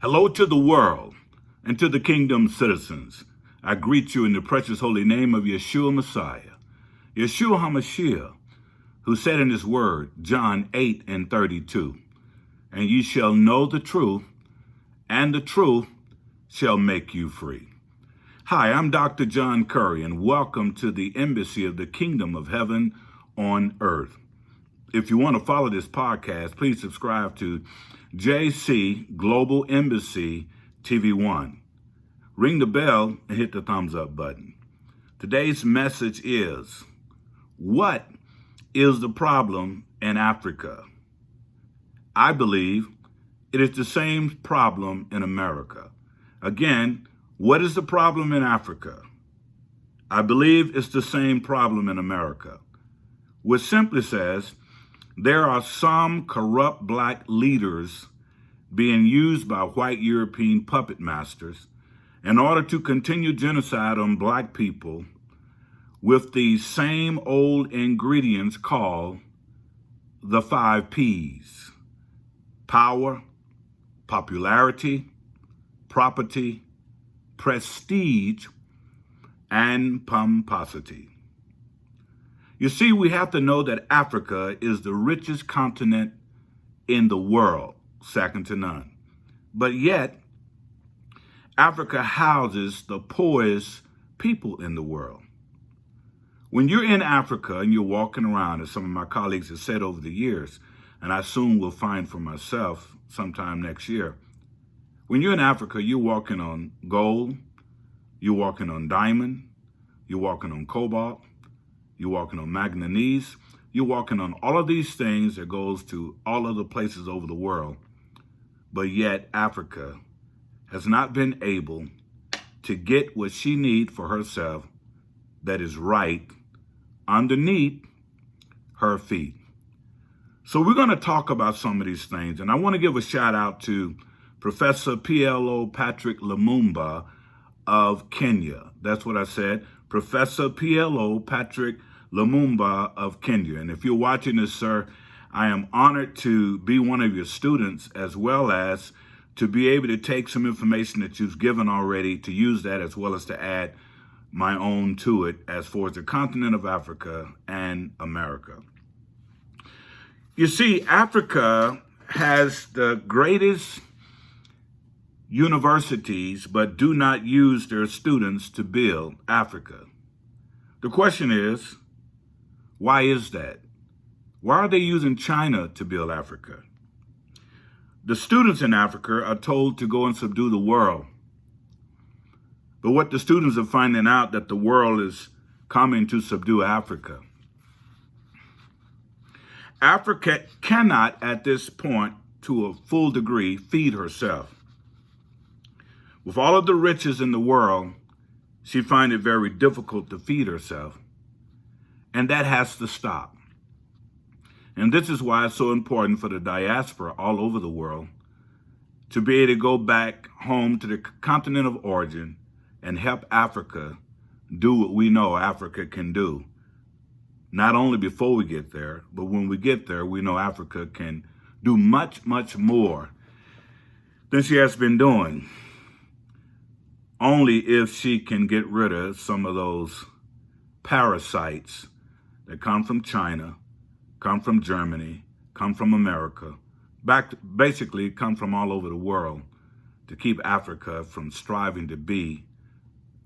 Hello to the world and to the kingdom citizens. I greet you in the precious holy name of Yeshua Messiah, Yeshua HaMashiach, who said in his word, John 8:32, and ye shall know the truth, and the truth shall make you free. Hi, I'm Dr. John Curry, and welcome to the Embassy of the Kingdom of Heaven on Earth. If you want to follow this podcast, please subscribe to JC Global Embassy TV1. Ring the bell and hit the thumbs up button. Today's message is, what is the problem in Africa? I believe it is the same problem in America. Again, what is the problem in Africa? I believe it's the same problem in America, which simply says there are some corrupt black leaders being used by white European puppet masters in order to continue genocide on black people with the same old ingredients called the 5 P's: power, popularity, property, prestige, and pomposity. You see, we have to know that Africa is the richest continent in the world, second to none. But yet, Africa houses the poorest people in the world. When you're in Africa and you're walking around, as some of my colleagues have said over the years, and I soon will find for myself sometime next year, when you're in Africa, you're walking on gold, you're walking on diamond, you're walking on cobalt, you're walking on manganese, you're walking on all of these things that goes to all other places over the world. But yet Africa has not been able to get what she needs for herself that is right underneath her feet. So we're going to talk about some of these things. And I want to give a shout out to Professor PLO Patrick Lumumba of Kenya. That's what I said. Professor PLO Patrick Lumumba of Kenya. And if you're watching this, sir, I am honored to be one of your students, as well as to be able to take some information that you've given already, to use that as well as to add my own to it as far as the continent of Africa and America. You see, Africa has the greatest universities, but do not use their students to build Africa. The question is, why is that? Why are they using China to build Africa? The students in Africa are told to go and subdue the world. But what the students are finding out, that the world is coming to subdue Africa. Africa cannot, at this point, to a full degree, feed herself. With all of the riches in the world, she finds it very difficult to feed herself. And that has to stop. And this is why it's so important for the diaspora all over the world to be able to go back home to the continent of origin and help Africa do what we know Africa can do. Not only before we get there, but when we get there, we know Africa can do much, much more than she has been doing. Only if she can get rid of some of those parasites that come from China, come from Germany, come from America, basically come from all over the world, to keep Africa from striving to be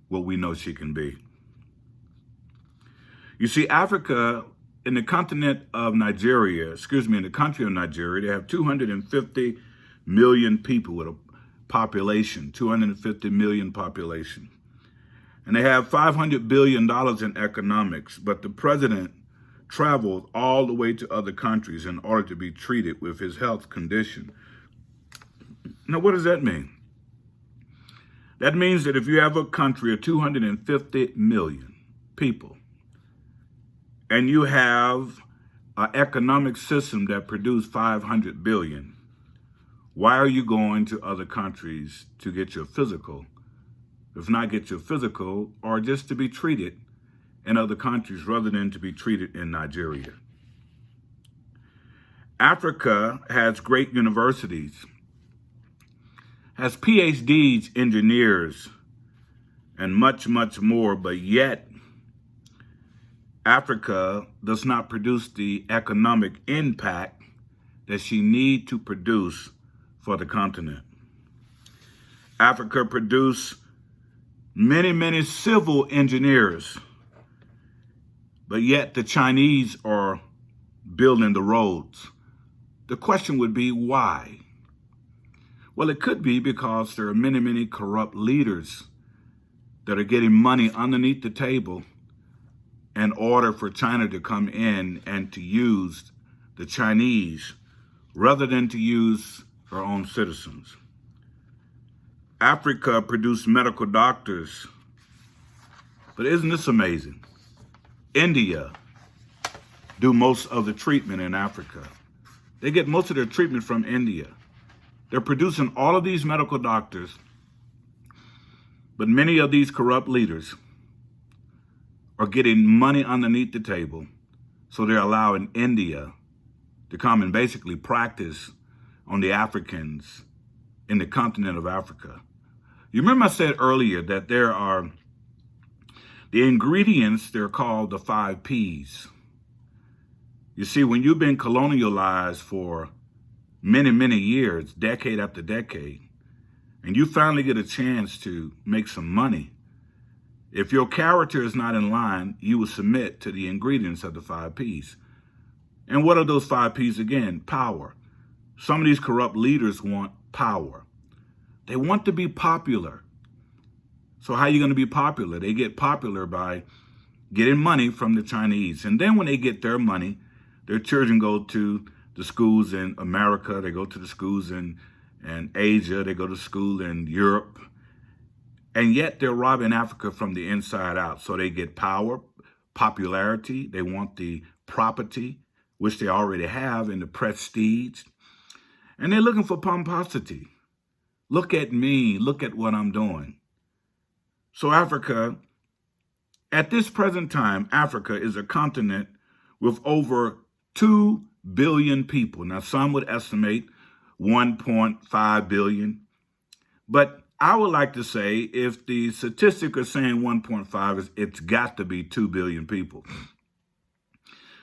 what we know she can be. You see, Africa, in the continent of Nigeria, in the country of Nigeria, they have 250 million people with a population, 250 million population. And they have $500 billion in economics, but the president travels all the way to other countries in order to be treated with his health condition. Now, what does that mean? That means that if you have a country of 250 million people, and you have an economic system that produces 500 billion, why are you going to other countries to get your physical? If not get your physical, or just to be treated in other countries rather than to be treated in Nigeria? Africa has great universities. has PhDs, engineers, and much, much more, but yet Africa does not produce the economic impact that she needs to produce for the continent. Africa produced many, many civil engineers, but yet the Chinese are building the roads. The question would be why? Well, it could be because there are many, many corrupt leaders that are getting money underneath the table in order for China to come in and to use the Chinese rather than to use her own citizens. Africa produced medical doctors, but isn't this amazing? India do most of the treatment in Africa. They get most of their treatment from India. They're producing all of these medical doctors, but many of these corrupt leaders are getting money underneath the table, so they're allowing India to come and basically practice on the Africans in the continent of Africa. You remember I said earlier that there are the ingredients, they're called the 5 Ps. You see, when you've been colonialized for many, many years, decade after decade, and you finally get a chance to make some money, if your character is not in line, you will submit to the ingredients of the 5 Ps. And what are those 5 Ps again? Power. Some of these corrupt leaders want power. They want to be popular. So how are you going to be popular? They get popular by getting money from the Chinese. And then when they get their money, their children go to the schools in America. They go to the schools in Asia. They go to school in Europe. And yet they're robbing Africa from the inside out. So they get power, popularity. They want the property, which they already have, and the prestige. And they're looking for pomposity. Look at me. Look at what I'm doing. So Africa, at this present time, Africa is a continent with over 2 billion people. Now, some would estimate 1.5 billion. But I would like to say if the statistic is saying 1.5, it's got to be 2 billion people.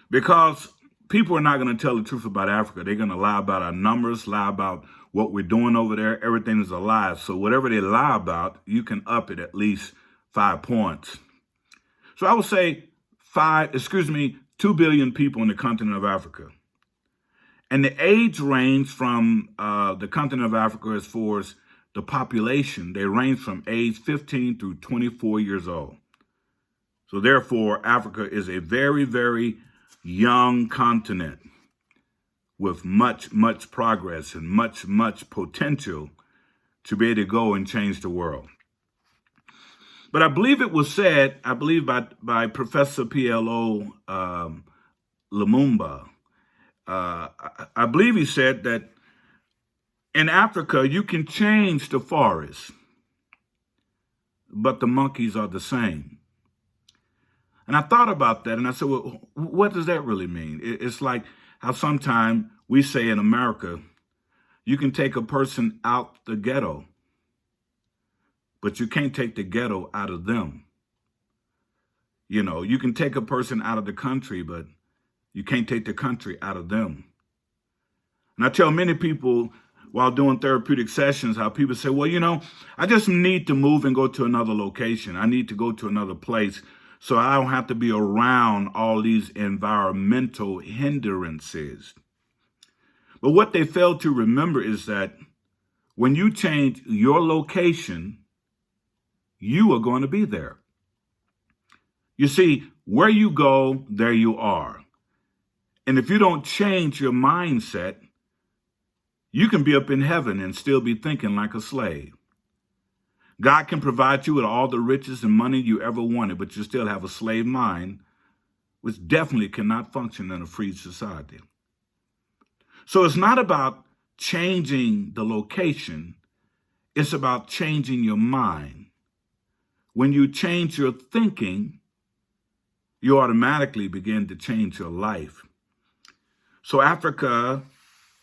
Because people are not going to tell the truth about Africa. They're going to lie about our numbers, lie about what we're doing over there. Everything is a lie. So whatever they lie about, you can up it at least 5 points. So I would say 2 billion people in the continent of Africa. And the age range from the continent of Africa as far as the population, they range from age 15 through 24 years old. So therefore, Africa is a very, very young continent with much, much progress and much, much potential to be able to go and change the world. But I believe it was said, by Professor P.L.O. Lumumba, I believe he said that in Africa, you can change the forest, but the monkeys are the same. And I thought about that, and I said, well, what does that really mean? It's like how sometimes we say in America, you can take a person out the ghetto, but you can't take the ghetto out of them. You know, you can take a person out of the country, but you can't take the country out of them. And I tell many people while doing therapeutic sessions, how people say, well, you know, I just need to move and go to another location. I need to go to another place so I don't have to be around all these environmental hindrances. But what they fail to remember is that when you change your location, you are going to be there. You see, where you go, there you are. And if you don't change your mindset, you can be up in heaven and still be thinking like a slave. God can provide you with all the riches and money you ever wanted, but you still have a slave mind, which definitely cannot function in a free society. So it's not about changing the location. It's about changing your mind. When you change your thinking, you automatically begin to change your life. So Africa,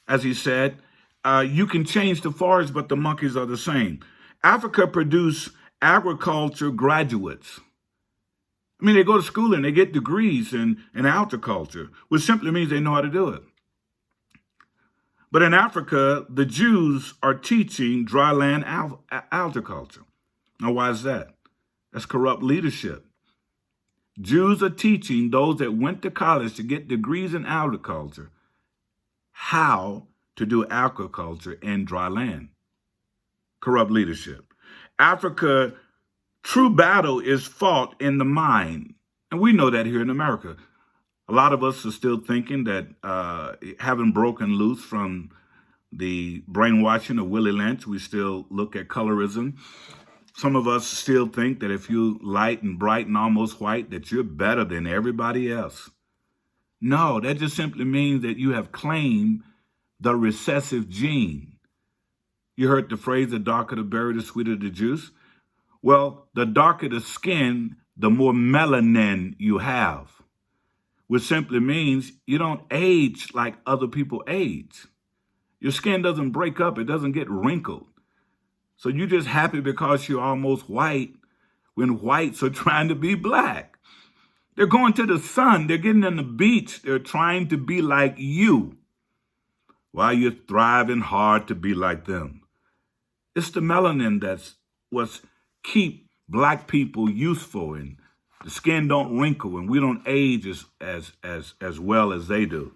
as he said, You can change the forest, but the monkeys are the same. Africa produced agriculture graduates. I mean, they go to school and they get degrees in agriculture, which simply means they know how to do it. But in Africa, the Jews are teaching dry land agriculture. Now, why is that? That's corrupt leadership. Jews are teaching those that went to college to get degrees in agriculture how to do agriculture in dry land. Corrupt leadership. Africa, true battle is fought in the mind. And we know that here in America. A lot of us are still thinking that having broken loose from the brainwashing of Willie Lynch, we still look at colorism. Some of us still think that if you light and bright and almost white, that you're better than everybody else. No, that just simply means that you have claimed the recessive gene. You heard the phrase, the darker the berry, the sweeter the juice. Well, the darker the skin, the more melanin you have, which simply means you don't age like other people age. Your skin doesn't break up. It doesn't get wrinkled. So you're just happy because you're almost white when whites are trying to be black. They're going to the sun. They're getting on the beach. They're trying to be like you while you're thriving hard to be like them. It's the melanin that's what's keep black people useful, and the skin don't wrinkle and we don't age as well as they do.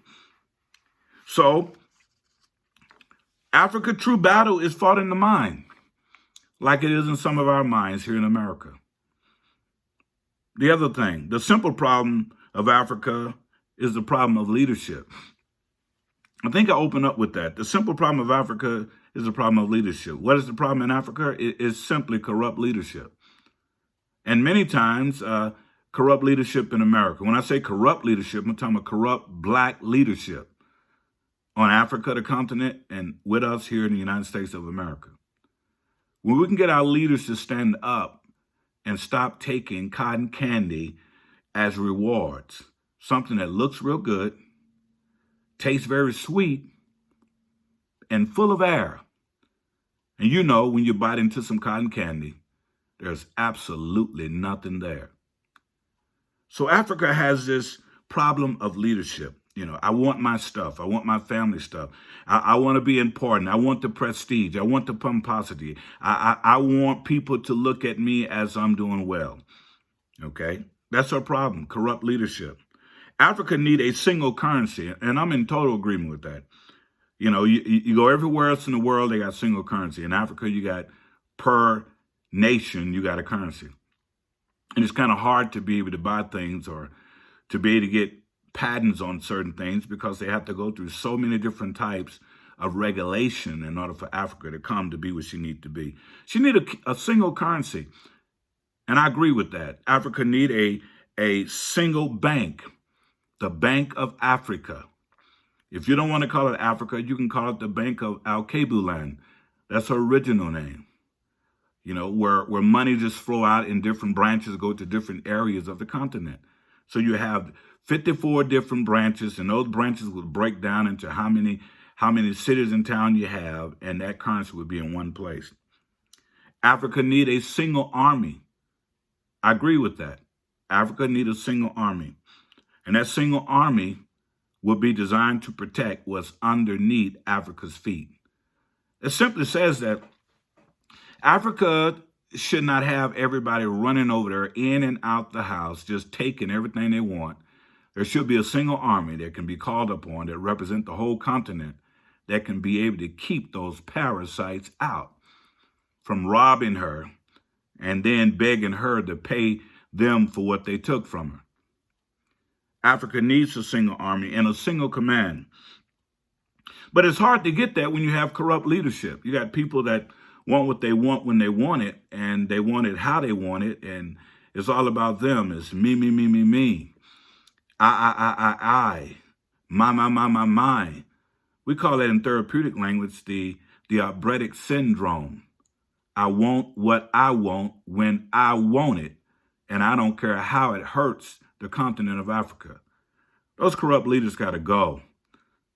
So Africa true battle is fought in the mind, like it is in some of our minds here in America. The other thing, the simple problem of Africa is the problem of leadership. I think I open up with that. The simple problem of Africa is the problem of leadership. What is the problem in Africa? It is simply corrupt leadership. And many times, corrupt leadership in America. When I say corrupt leadership, I'm talking about corrupt black leadership on Africa, the continent, and with us here in the United States of America. When we can get our leaders to stand up and stop taking cotton candy as rewards, something that looks real good, tastes very sweet, and full of air. And you know, when you bite into some cotton candy, there's absolutely nothing there. So Africa has this problem of leadership. You know, I want my stuff. I want my family stuff. I want to be important. I want the prestige. I want the pomposity. I want people to look at me as I'm doing well. Okay? That's our problem, corrupt leadership. Africa need a single currency, and I'm in total agreement with that. You know, you go everywhere else in the world, they got single currency. In Africa, you got per nation, you got a currency. And it's kind of hard to be able to buy things or to be able to get patents on certain things because they have to go through so many different types of regulation in order for Africa to come to be what she needs to be. She need a single currency. And I agree with that. Africa need a single bank, the Bank of Africa. If you don't want to call it Africa, you can call it the Bank of Al-Kabulan. That's her original name. You know, where money just flow out in different branches, go to different areas of the continent. So you have 54 different branches, and those branches would break down into how many cities and towns you have, and that currency would be in one place. Africa need a single army. I agree with that. Africa need a single army. And that single army will be designed to protect what's underneath Africa's feet. It simply says that Africa should not have everybody running over there in and out the house, just taking everything they want. There should be a single army that can be called upon that represent the whole continent that can be able to keep those parasites out from robbing her and then begging her to pay them for what they took from her. Africa needs a single army and a single command. But it's hard to get that when you have corrupt leadership. You got people that want what they want when they want it, and they want it how they want it, and it's all about them. It's me, me, me, me, me. I. My. We call that in therapeutic language the Bredig syndrome. I want what I want when I want it, and I don't care how it hurts the continent of Africa. Those corrupt leaders got to go,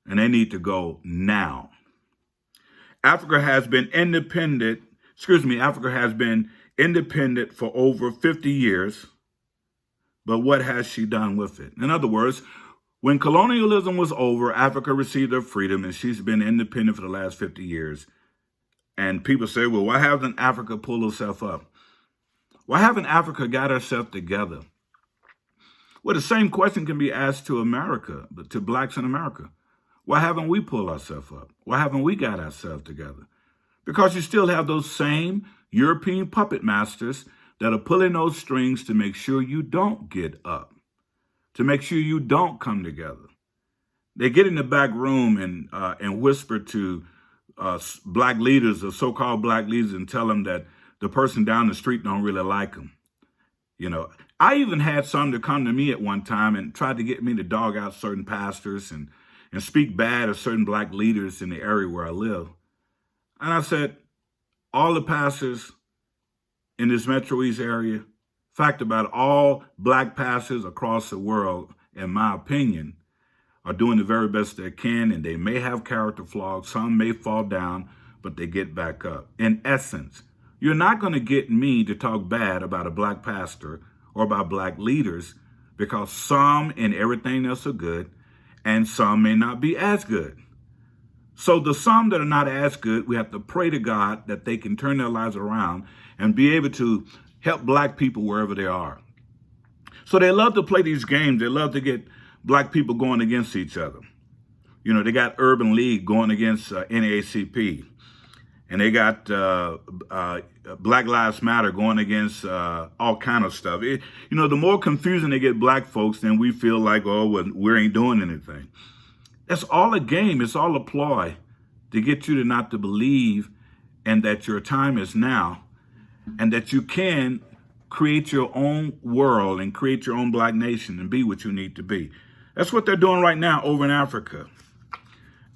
and they need to go now. Africa has been independent, Africa has been independent for over 50 years, but what has she done with it? In other words, when colonialism was over, Africa received her freedom and she's been independent for the last 50 years. And people say, well, why hasn't Africa pulled herself up? Why haven't Africa got herself together? Well, the same question can be asked to America, to blacks in America. Why haven't we pulled ourselves up? Why haven't we got ourselves together? Because you still have those same European puppet masters that are pulling those strings to make sure you don't get up, to make sure you don't come together. They get in the back room and whisper to black leaders or so-called black leaders and tell them that the person down the street don't really like them. You know, I even had some to come to me at one time and tried to get me to dog out certain pastors and speak bad of certain black leaders in the area where I live. And I said, all the pastors in this Metro East area, fact about it, all black pastors across the world, in my opinion, are doing the very best they can, and they may have character flaws. Some may fall down, but they get back up. In essence, you're not going to get me to talk bad about a black pastor or about black leaders, because some and everything else are good, and some may not be as good. So the some that are not as good, we have to pray to God that they can turn their lives around and be able to help black people wherever they are. So they love to play these games. They love to get black people going against each other. You know, they got Urban League going against NAACP. And they got Black Lives Matter going against all kind of stuff. You know, the more confusing they get black folks, then we feel like, oh, well, we ain't doing anything. That's all a game. It's all a ploy to get you to not to believe and that your time is now and that you can create your own world and create your own black nation and be what you need to be. That's what they're doing right now over in Africa.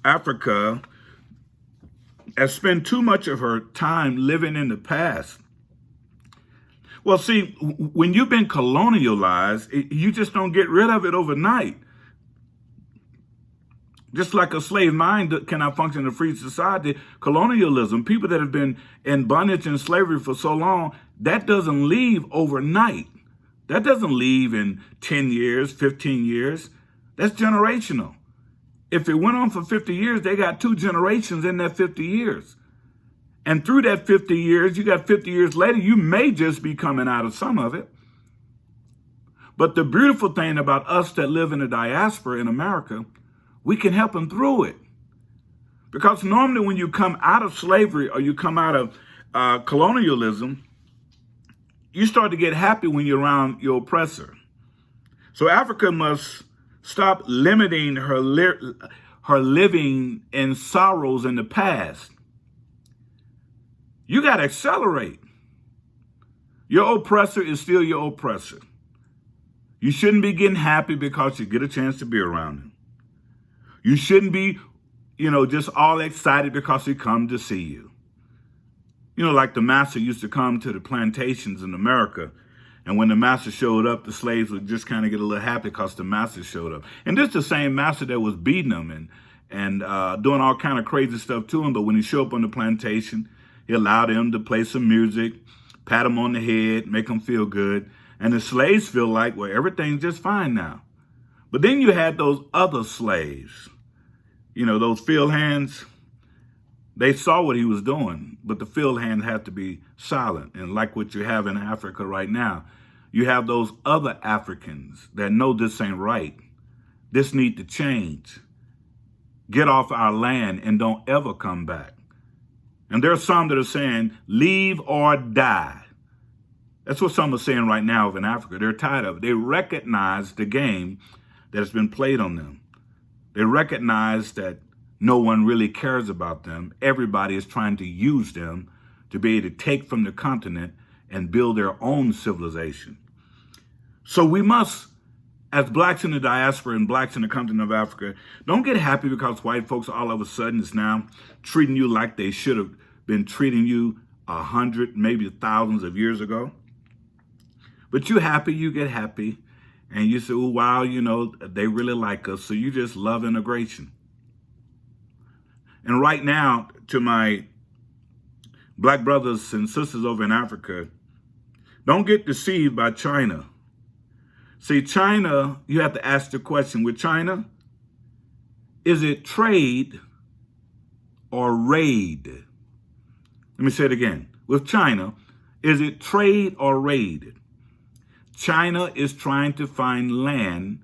Africa has spent too much of her time living in the past. Well, see, when you've been colonialized, you just don't get rid of it overnight. Just like a slave mind cannot function in a free society, colonialism, people that have been in bondage and slavery for so long, that doesn't leave overnight. That doesn't leave in 10 years, 15 years. That's generational. If it went on for 50 years, they got 2 generations in that 50 years. And through that 50 years, you got 50 years later, you may just be coming out of some of it. But the beautiful thing about us that live in the diaspora in America, we can help them through it. Because normally when you come out of slavery or you come out of colonialism, you start to get happy when you're around your oppressor. So Africa must stop limiting her living in sorrows in the past. You got to accelerate. Your oppressor is still your oppressor. You shouldn't be getting happy because you get a chance to be around him. You shouldn't be, just all excited because he come to see you. Like the master used to come to the plantations in America. And when the master showed up, the slaves would just kind of get a little happy because the master showed up. And this is the same master that was beating them and doing all kind of crazy stuff to him. But when he showed up on the plantation, he allowed him to play some music, pat him on the head, make him feel good. And the slaves feel like, well, everything's just fine now. But then you had those other slaves, those field hands. They saw what he was doing, but the field hand had to be silent. And like what you have in Africa right now, you have those other Africans that know this ain't right. This need to change. Get off our land and don't ever come back. And there are some that are saying, leave or die. That's what some are saying right now in Africa. They're tired of it. They recognize the game that has been played on them. They recognize that no one really cares about them. Everybody is trying to use them to be able to take from the continent and build their own civilization. So we must, as blacks in the diaspora and blacks in the continent of Africa, don't get happy because white folks all of a sudden is now treating you like they should have been treating you 100, maybe thousands of years ago. But you get happy, and you say, oh, wow, they really like us, so you just love integration. And right now, to my black brothers and sisters over in Africa, don't get deceived by China. See, China, you have to ask the question, with China, is it trade or raid? Let me say it again. With China, is it trade or raid? China is trying to find land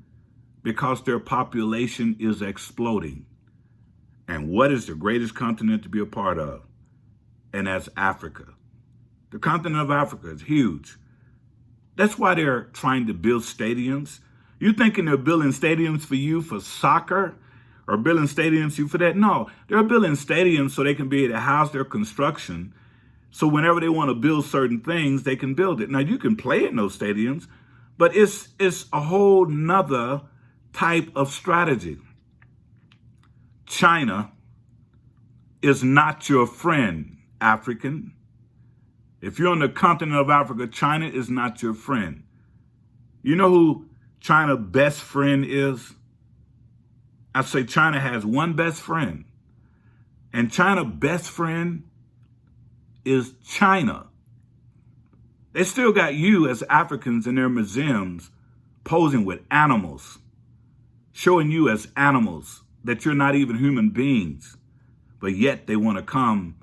because their population is exploding. And what is the greatest continent to be a part of? And that's Africa. The continent of Africa is huge. That's why they're trying to build stadiums. You thinking they're building stadiums for you for soccer or building stadiums for you for that? No, they're building stadiums so they can be able to house their construction. So whenever they want to build certain things, they can build it. Now you can play in those stadiums, but it's a whole nother type of strategy. China is not your friend, African. If you're on the continent of Africa, China is not your friend. You know who China's best friend is? I say China has one best friend. And China's best friend is China. They still got you as Africans in their museums posing with animals, showing you as animals that you're not even human beings, but yet they want to come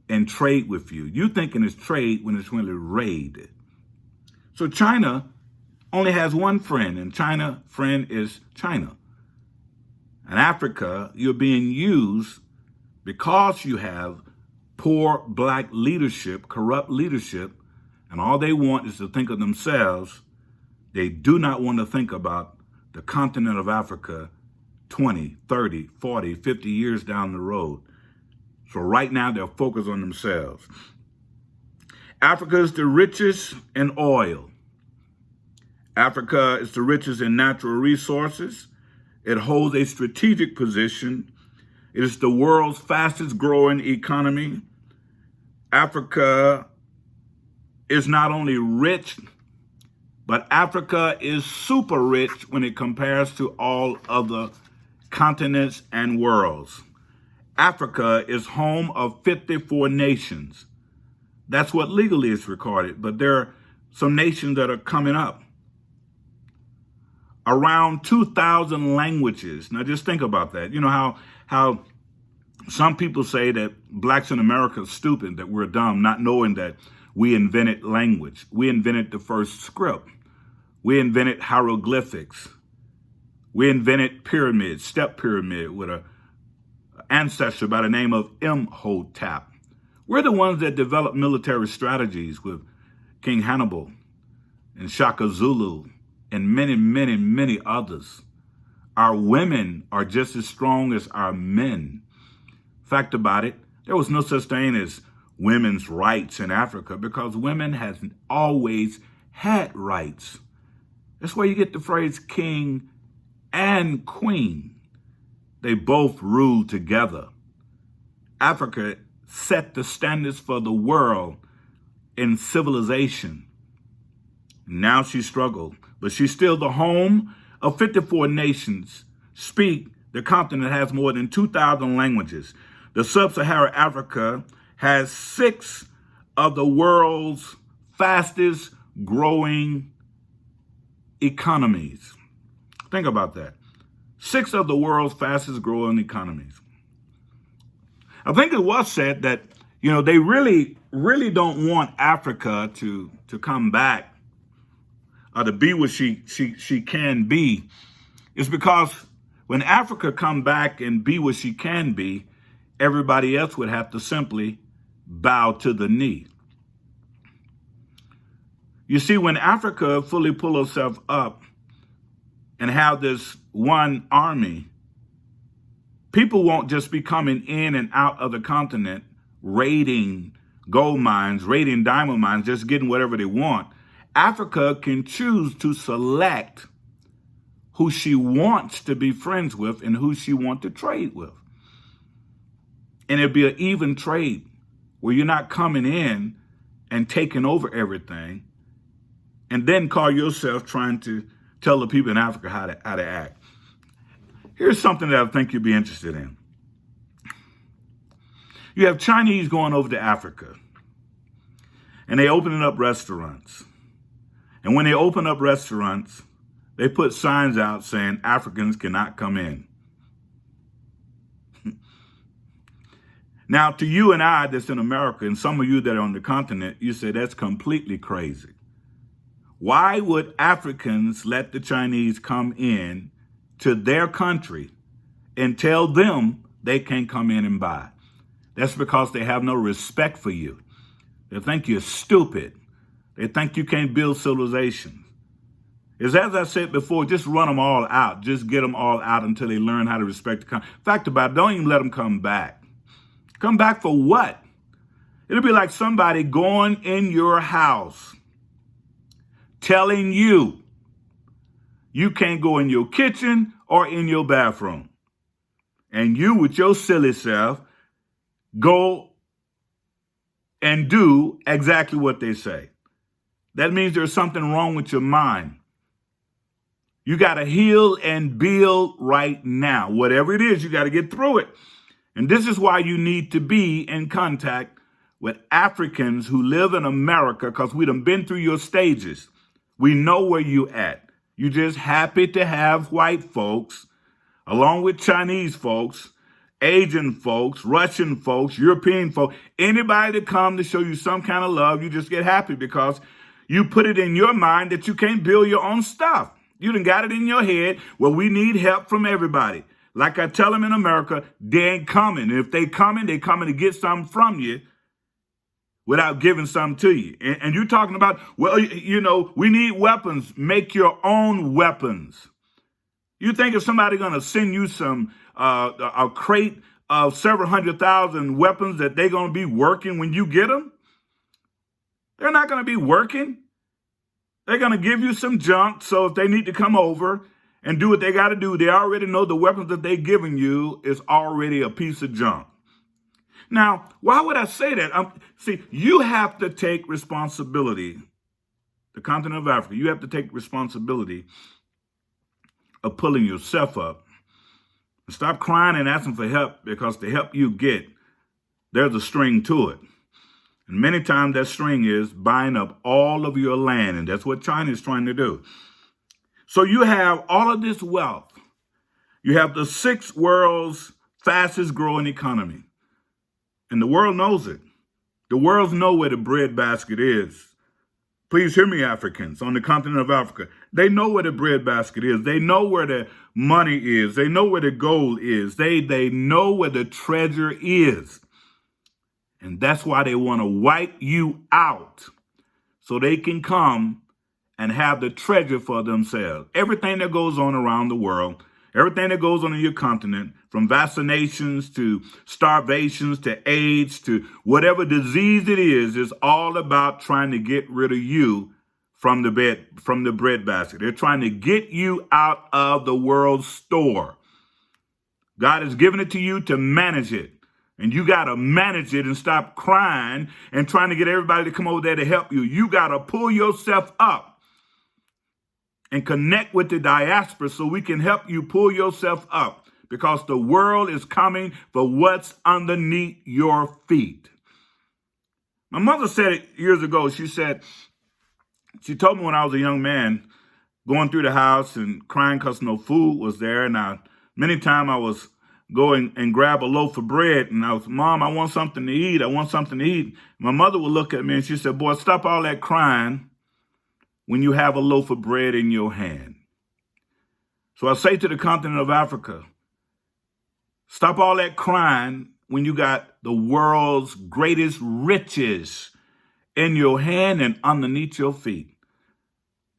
and trade with you. You thinking it's trade when it's really raid. So China only has one friend, and China friend is China. In Africa, you're being used because you have poor black leadership, corrupt leadership, and all they want is to think of themselves. They do not want to think about the continent of Africa 20, 30, 40, 50 years down the road. So right now, they're focused on themselves. Africa is the richest in oil. Africa is the richest in natural resources. It holds a strategic position. It is the world's fastest growing economy. Africa is not only rich, but Africa is super rich when it compares to all other continents and worlds. Africa is home of 54 nations. That's what legally is recorded, but there are some nations that are coming up. Around 2,000 languages. Now just think about that. You know how some people say that blacks in America are stupid, that we're dumb, not knowing that we invented language. We invented the first script. We invented hieroglyphics. We invented pyramids, step pyramid with a ancestor by the name of Imhotep. We're the ones that developed military strategies with King Hannibal and Shaka Zulu and many, many, many others. Our women are just as strong as our men. Fact about it, there was no such thing as women's rights in Africa because women has always had rights. That's where you get the phrase king and queen. They both ruled together. Africa set the standards for the world in civilization. Now she struggled, but she's still the home of 54 nations. Speak, the continent has more than 2,000 languages. The sub-Saharan Africa has 6 of the world's fastest growing economies. Think about that. 6 of the world's fastest growing economies. I think it was said that, they really don't want Africa to come back or to be what she can be. It's because when Africa come back and be what she can be, everybody else would have to simply bow to the knee. You see, when Africa fully pull herself up and have this one army, people won't just be coming in and out of the continent, raiding gold mines, raiding diamond mines, just getting whatever they want. Africa can choose to select who she wants to be friends with and who she wants to trade with. And it'll be an even trade where you're not coming in and taking over everything and then call yourself trying to tell the people in Africa how to act. Here's something that I think you'd be interested in. You have Chinese going over to Africa, and they opening up restaurants. And when they open up restaurants, they put signs out saying Africans cannot come in. Now, to you and I that's in America, and some of you that are on the continent, you say that's completely crazy. Why would Africans let the Chinese come in to their country and tell them they can't come in and buy? That's because they have no respect for you. They think you're stupid. They think you can't build civilization. As I said before, just run them all out. Just get them all out until they learn how to respect the country. Fact about it, don't even let them come back. Come back for what? It'll be like somebody going in your house telling you you can't go in your kitchen or in your bathroom. And you, with your silly self, go and do exactly what they say. That means there's something wrong with your mind. You got to heal and build right now. Whatever it is, you got to get through it. And this is why you need to be in contact with Africans who live in America, because we done been through your stages. We know where you at. You just happy to have white folks, along with Chinese folks, Asian folks, Russian folks, European folks, anybody to come to show you some kind of love. You just get happy because you put it in your mind that you can't build your own stuff. You done got it in your head, well, we need help from everybody. Like I tell them in America, they ain't coming. And if they coming to get something from you without giving something to you. And you're talking about, well, you know, we need weapons. Make your own weapons. You think if somebody going to send you some a crate of several 100,000 weapons that they're going to be working when you get them? They're not going to be working. They're going to give you some junk. So if they need to come over and do what they got to do, they already know the weapons that they're giving you is already a piece of junk. Now, why would I say that? See, you have to take responsibility. The continent of Africa, you have to take responsibility of pulling yourself up. Stop crying and asking for help, because the help you get, there's a string to it. And many times that string is buying up all of your land, and that's what China is trying to do. So you have all of this wealth. You have the sixth world's fastest growing economy. And the world knows it. The world knows where the breadbasket is. Please hear me, Africans on the continent of Africa. They know where the breadbasket is. They know where the money is. They know where the gold is. They know where the treasure is. And that's why they want to wipe you out so they can come and have the treasure for themselves. Everything that goes on around the world, everything that goes on in your continent, from vaccinations to starvations to AIDS to whatever disease it is all about trying to get rid of you from the breadbasket. They're trying to get you out of the world's store. God has given it to you to manage it. And you got to manage it and stop crying and trying to get everybody to come over there to help you. You got to pull yourself up and connect with the diaspora so we can help you pull yourself up, because the world is coming for what's underneath your feet. My mother said it years ago. She told me when I was a young man going through the house and crying because no food was there. And many times I was going and grab a loaf of bread, and I was, Mom, I want something to eat. I want something to eat. My mother would look at me and she said, boy, stop all that crying when you have a loaf of bread in your hand. So I say to the continent of Africa, stop all that crying when you got the world's greatest riches in your hand and underneath your feet.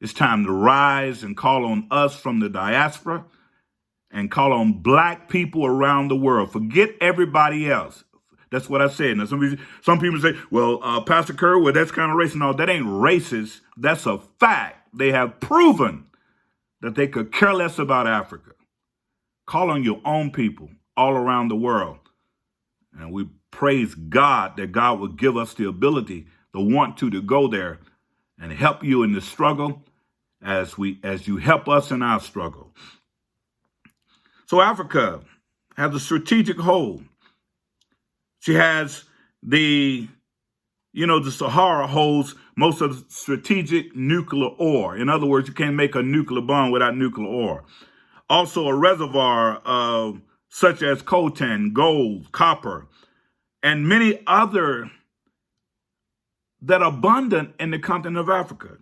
It's time to rise and call on us from the diaspora and call on black people around the world. Forget everybody else. That's what I said. Now, some people say, well, Pastor Kerr, well, that's kind of racist. No, that ain't racist. That's a fact. They have proven that they could care less about Africa. Call on your own people all around the world. And we praise God that God will give us the ability, the want to go there and help you in the struggle as you help us in our struggle. So Africa has a strategic hold. She has the Sahara holds most of the strategic nuclear ore. In other words, you can't make a nuclear bomb without nuclear ore. Also a reservoir of such as coltan, gold, copper, and many other that are abundant in the continent of Africa.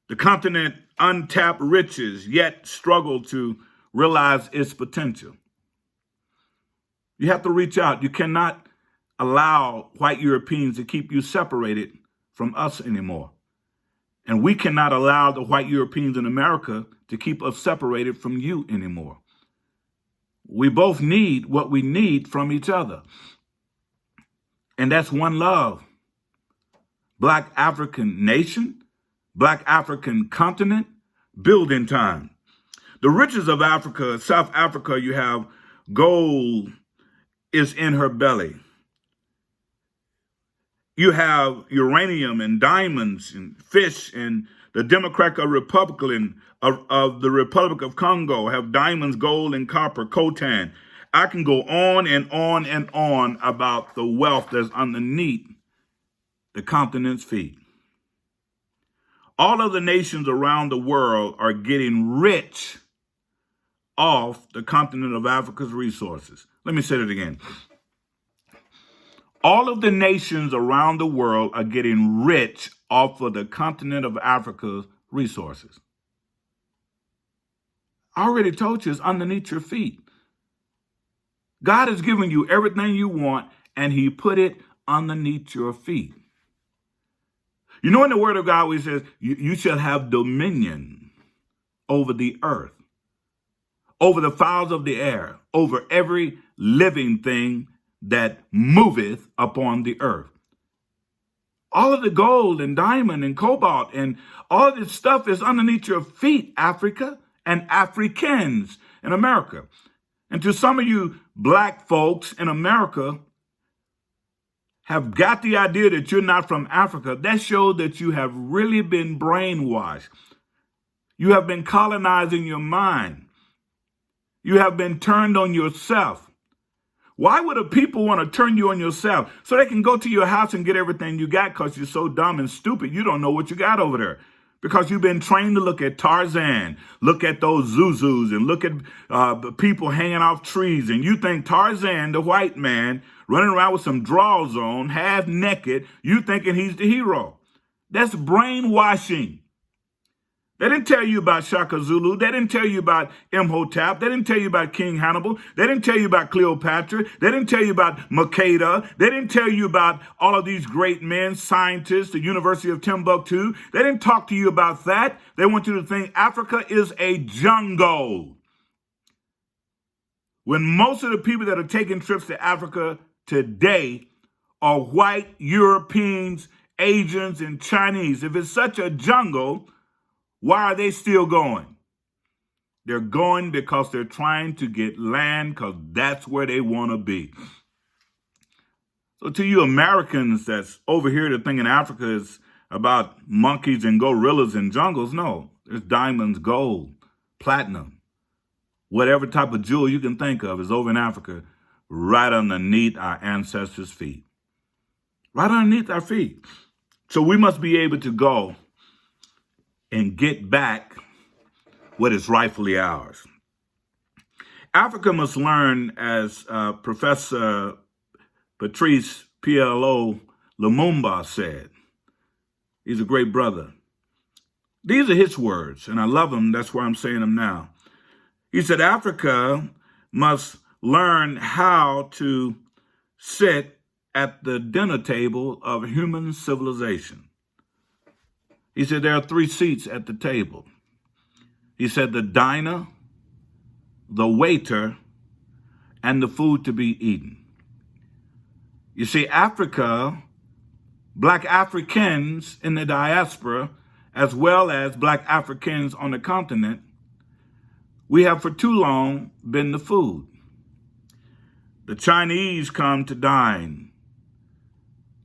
The continent untapped riches, yet struggle to realize its potential. You have to reach out. You cannot allow white Europeans to keep you separated from us anymore. And we cannot allow the white Europeans in America to keep us separated from you anymore. We both need what we need from each other. And that's one love. Black African nation, Black African continent, building time. The riches of Africa, South Africa, you have gold is in her belly. You have uranium and diamonds and fish, and the Democratic Republic of the Republic of Congo have diamonds, gold, and copper, coltan. I can go on and on and on about the wealth that's underneath the continent's feet. All of the nations around the world are getting rich off the continent of Africa's resources. Let me say that again. All of the nations around the world are getting rich off of the continent of Africa's resources. I already told you it's underneath your feet. God has given you everything you want, and he put it underneath your feet. You know, in the word of God, where he says, you shall have dominion over the earth, over the fowls of the air, over every living thing that moveth upon the earth. All of the gold and diamond and cobalt and all of this stuff is underneath your feet, Africa and Africans in America. And to some of you black folks in America have got the idea that you're not from Africa, that shows that you have really been brainwashed. You have been colonizing your mind. You have been turned on yourself. Why would a people want to turn you on yourself? So they can go to your house and get everything you got because you're so dumb and stupid. You don't know what you got over there. Because you've been trained to look at Tarzan, look at those Zuzus, and look at people hanging off trees. And you think Tarzan, the white man, running around with some drawers on, half naked, you thinking he's the hero. That's brainwashing. They didn't tell you about Shaka Zulu. They didn't tell you about Imhotep. They didn't tell you about King Hannibal. They didn't tell you about Cleopatra. They didn't tell you about Makeda. They didn't tell you about all of these great men, scientists, the University of Timbuktu. They didn't talk to you about that. They want you to think Africa is a jungle. When most of the people that are taking trips to Africa today are white Europeans, Asians, and Chinese. If it's such a jungle, why are they still going? They're going because they're trying to get land because that's where they want to be. So to you Americans that's over here that thinking Africa is about monkeys and gorillas and jungles, no. There's diamonds, gold, platinum, whatever type of jewel you can think of is over in Africa, right underneath our ancestors' feet. Right underneath our feet. So we must be able to go and get back what is rightfully ours. Africa must learn, as Professor Patrice PLO Lumumba said. He's a great brother. These are his words, and I love them. That's why I'm saying them now. He said, Africa must learn how to sit at the dinner table of human civilization. He said there are 3 seats at the table. He said the diner, the waiter, and the food to be eaten. You see, Africa, black Africans in the diaspora, as well as black Africans on the continent, we have for too long been the food. The Chinese come to dine.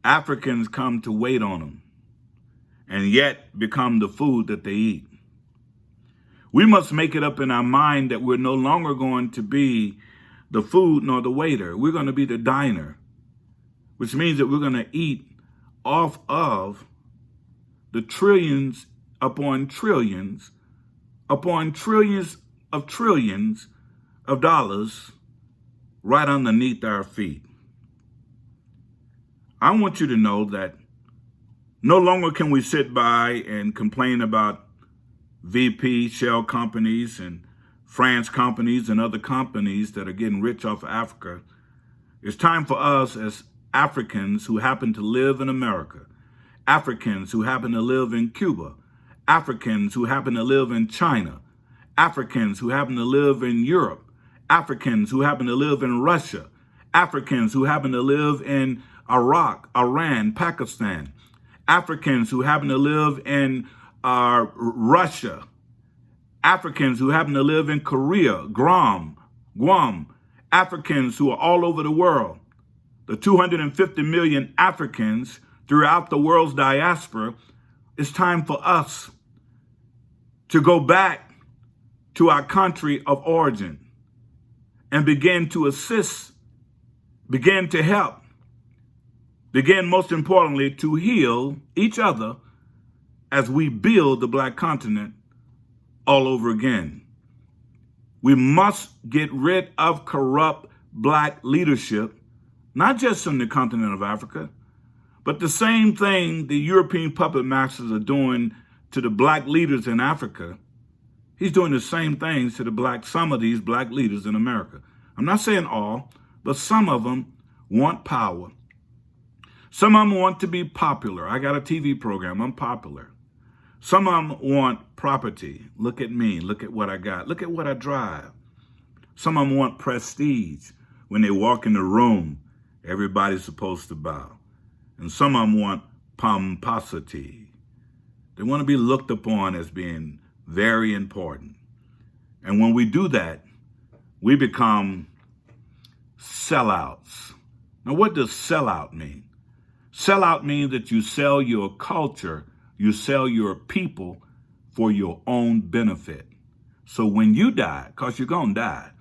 Africans come to wait on them, and yet become the food that they eat. We must make it up in our mind that we're no longer going to be the food nor the waiter. We're going to be the diner. which means that we're going to eat off of the trillions upon trillions of dollars right underneath our feet. I want you to know that no longer can we sit by and complain about VP, Shell companies, and France companies and other companies that are getting rich off of Africa. It's time for us as Africans who happen to live in America, Africans who happen to live in Cuba, Africans who happen to live in China, Africans who happen to live in Europe, Africans who happen to live in Russia, Africans who happen to live in Iraq, Iran, Pakistan, Africans who happen to live in Russia, Africans who happen to live in Korea, Guam, Africans who are all over the world, the 250 million Africans throughout the world's diaspora. It's time for us to go back to our country of origin and begin to assist, begin to help, begin most importantly to heal each other as we build the Black continent all over again. We must get rid of corrupt Black leadership, not just in the continent of Africa, but the same thing the European puppet masters are doing to the Black leaders in Africa. He's doing the same things to some of these Black leaders in America. I'm not saying all, but some of them want power. Some of them want to be popular. I got a TV program, I'm popular. Some of them want property. Look at me, look at what I got, look at what I drive. Some of them want prestige. When they walk in the room, everybody's supposed to bow. And some of them want pomposity. They want to be looked upon as being very important. And when we do that, we become sellouts. Now, what does sellout mean? Sellout means that you sell your culture, you sell your people for your own benefit. So when you die, because you're going to die,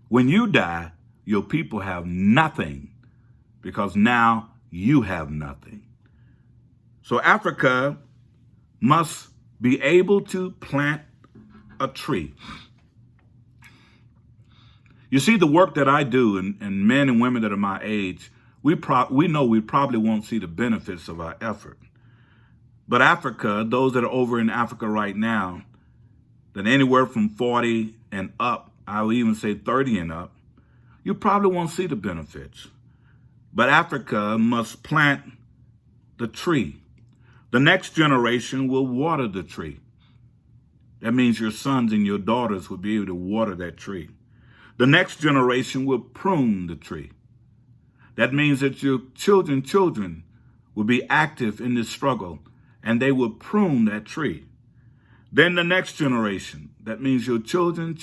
when you die, your people have nothing because now you have nothing. So Africa must be able to plant a tree. You see, the work that I do, and men and women that are my age, we know we probably won't see the benefits of our effort. But Africa, those that are over in Africa right now, that anywhere from 40 and up, I would even say 30 and up, you probably won't see the benefits. But Africa must plant the tree. The next generation will water the tree. That means your sons and your daughters will be able to water that tree. The next generation will prune the tree. That means that your children will be active in this struggle and they will prune that tree. Then the next generation, that means your children's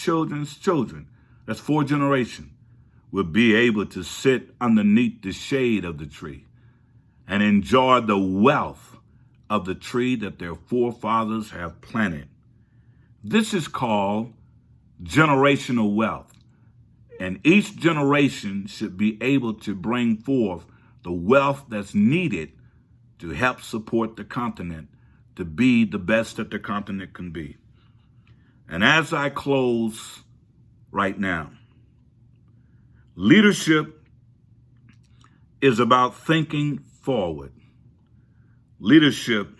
children, that's 4 generations, will be able to sit underneath the shade of the tree and enjoy the wealth of the tree that their forefathers have planted. This is called generational wealth. And each generation should be able to bring forth the wealth that's needed to help support the continent to be the best that the continent can be. And as I close right now, leadership is about thinking forward. Leadership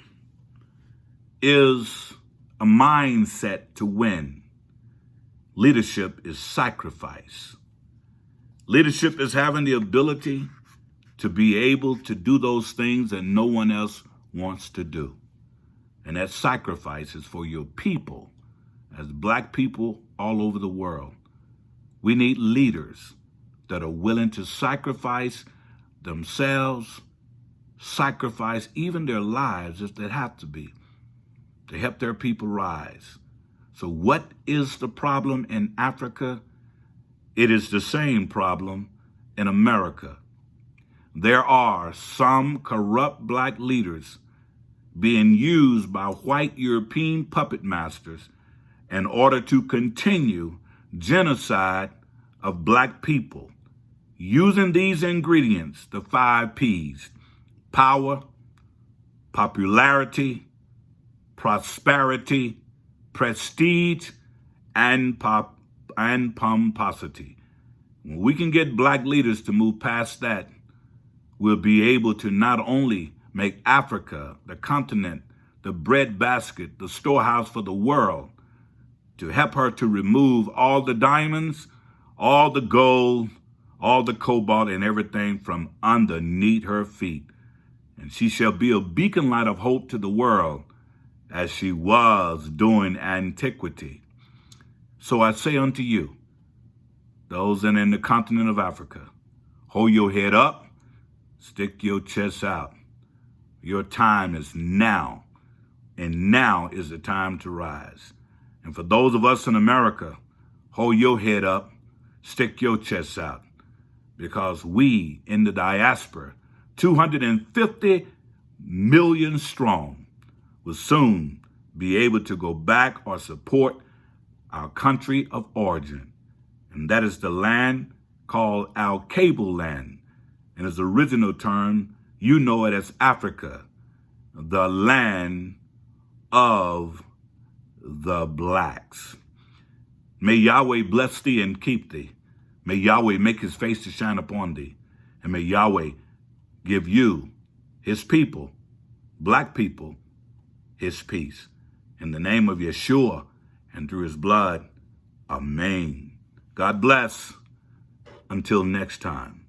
is a mindset to win. Leadership is sacrifice. Leadership is having the ability to be able to do those things that no one else wants to do. And that sacrifice is for your people, as Black people all over the world. We need leaders that are willing to sacrifice themselves, sacrifice even their lives if they have to be, to help their people rise. So what is the problem in Africa? It is the same problem in America. There are some corrupt Black leaders being used by white European puppet masters in order to continue genocide of Black people. using these ingredients, the 5 P's: power, popularity, prosperity, prestige, and pomposity. When we can get black leaders to move past that, we'll be able to not only make Africa, the continent, the breadbasket, the storehouse for the world, to help her to remove all the diamonds, all the gold, all the cobalt, and everything from underneath her feet. And she shall be a beacon light of hope to the world, as she was during antiquity. So I say unto you, those that are in the continent of Africa, hold your head up, stick your chest out. Your time is now, and now is the time to rise. And for those of us in America, hold your head up, stick your chest out, because we in the diaspora, 250 million strong, will soon be able to go back or support our country of origin. And that is the land called Al Cable land. In its original term, you know it as Africa, the land of the blacks. May Yahweh bless thee and keep thee. May Yahweh make his face to shine upon thee. And may Yahweh give you, his people, black people, his peace. In the name of Yeshua and through his blood, amen. God bless. Until next time.